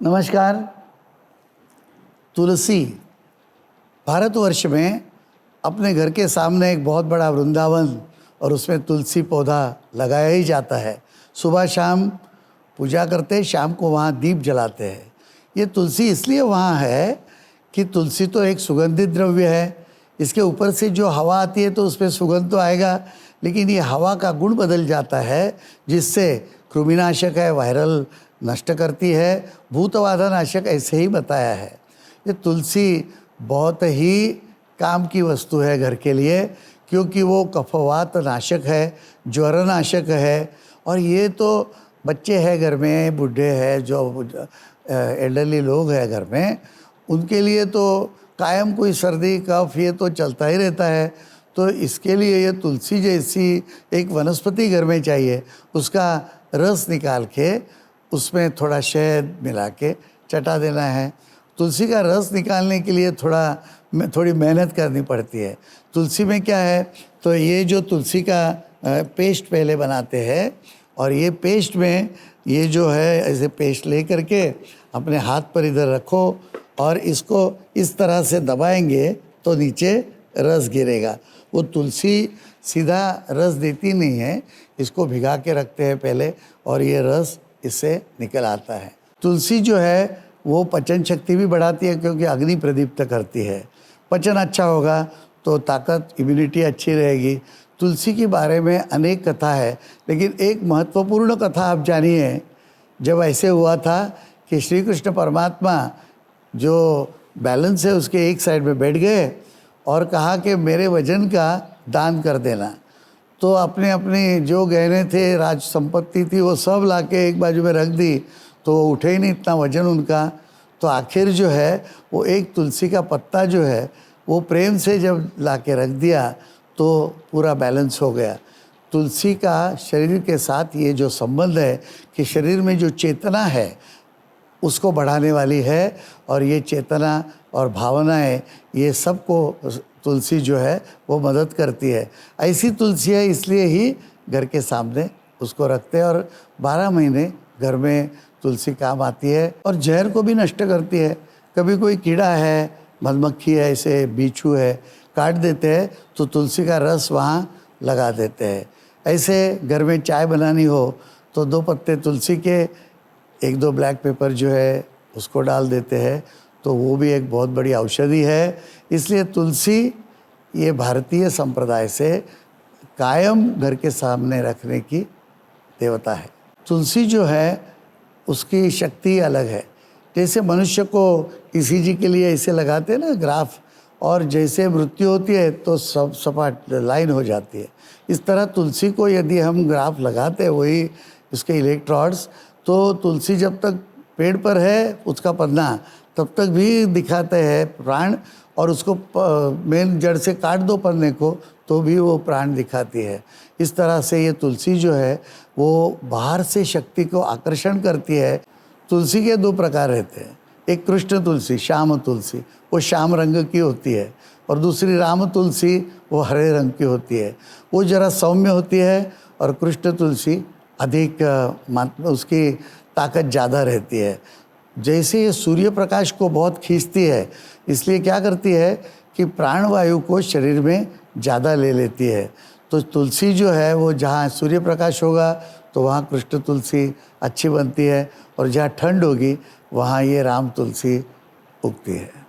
नमस्कार। तुलसी भारतवर्ष में अपने घर के सामने एक बहुत बड़ा वृंदावन और उसमें तुलसी पौधा लगाया ही जाता है। सुबह शाम पूजा करते हैं, शाम को वहाँ दीप जलाते हैं। ये तुलसी इसलिए वहाँ है कि तुलसी तो एक सुगंधित द्रव्य है। इसके ऊपर से जो हवा आती है तो उसमें सुगंध तो आएगा, लेकिन ये हवा का गुण बदल जाता है, जिससे कृमिनाशक है, वायरल नष्ट करती है, भूतबाधा नाशक ऐसे ही बताया है। ये तुलसी बहुत ही काम की वस्तु है घर के लिए, क्योंकि वो कफवात नाशक है, ज्वर नाशक है। और ये तो बच्चे हैं घर में, बूढ़े हैं, जो एल्डरली लोग हैं घर में, उनके लिए तो कायम कोई सर्दी कफ ये तो चलता ही रहता है। तो इसके लिए ये तुलसी जैसी एक वनस्पति घर में चाहिए। उसका रस निकाल के उसमें थोड़ा शहद मिला के चटा देना है। तुलसी का रस निकालने के लिए थोड़ी मेहनत करनी पड़ती है। तुलसी में क्या है, तो ये जो तुलसी का पेस्ट पहले बनाते हैं, और ये पेस्ट में ये जो है ऐसे पेस्ट ले करके अपने हाथ पर इधर रखो और इसको इस तरह से दबाएंगे तो नीचे रस गिरेगा। वो तुलसी सीधा रस देती नहीं है, इसको भिगा के रखते हैं पहले और ये रस इससे निकल आता है। तुलसी जो है वो पचन शक्ति भी बढ़ाती है, क्योंकि अग्नि प्रदीप्त करती है। पचन अच्छा होगा तो ताकत, इम्यूनिटी अच्छी रहेगी। तुलसी के बारे में अनेक कथा है, लेकिन एक महत्वपूर्ण कथा आप जानिए। जब ऐसे हुआ था कि श्री कृष्ण परमात्मा जो बैलेंस है उसके एक साइड में बैठ गए और कहा कि मेरे वजन का दान कर देना। तो अपने अपने जो गहने थे, राज संपत्ति थी, वो सब लाके एक बाजू में रख दी, तो वो उठे ही नहीं, इतना वजन उनका। तो आखिर जो है वो एक तुलसी का पत्ता जो है वो प्रेम से जब लाके रख दिया तो पूरा बैलेंस हो गया। तुलसी का शरीर के साथ ये जो संबंध है कि शरीर में जो चेतना है उसको बढ़ाने वाली है, और ये चेतना और भावनाएं ये सबको तुलसी जो है वो मदद करती है। ऐसी तुलसी है, इसलिए ही घर के सामने उसको रखते हैं, और 12 महीने घर में तुलसी काम आती है और जहर को भी नष्ट करती है। कभी कोई कीड़ा है, मधुमक्खी है, ऐसे बिच्छू है, काट देते हैं तो तुलसी का रस वहाँ लगा देते हैं। ऐसे घर में चाय बनानी हो तो 2 पत्ते तुलसी के, 1-2 ब्लैक पेपर जो है उसको डाल देते हैं, तो वो भी एक बहुत बड़ी औषधि है। इसलिए तुलसी ये भारतीय संप्रदाय से कायम घर के सामने रखने की देवता है। तुलसी जो है उसकी शक्ति अलग है। जैसे मनुष्य को ईसीजी के लिए ऐसे लगाते हैं ना ग्राफ, और जैसे मृत्यु होती है तो सब सपाट लाइन हो जाती है। इस तरह तुलसी को यदि हम ग्राफ लगाते हैं, वही उसके इलेक्ट्रॉड्स, तो तुलसी जब तक पेड़ पर है उसका पन्ना, तब तक भी दिखाते हैं प्राण, और उसको मेन जड़ से काट दो पन्ने को तो भी वो प्राण दिखाती है। इस तरह से ये तुलसी जो है वो बाहर से शक्ति को आकर्षण करती है। तुलसी के 2 प्रकार रहते हैं, एक कृष्ण तुलसी, श्याम तुलसी, वो श्याम रंग की होती है, और दूसरी राम तुलसी, वो हरे रंग की होती है। वो जरा सौम्य होती है, और कृष्ण तुलसी अधिक उसकी ताकत ज़्यादा रहती है। जैसे ये सूर्य प्रकाश को बहुत खींचती है, इसलिए क्या करती है कि प्राणवायु को शरीर में ज़्यादा ले लेती है। तो तुलसी जो है वो जहाँ सूर्य प्रकाश होगा तो वहाँ कृष्ण तुलसी अच्छी बनती है, और जहाँ ठंड होगी वहाँ ये राम तुलसी उगती है।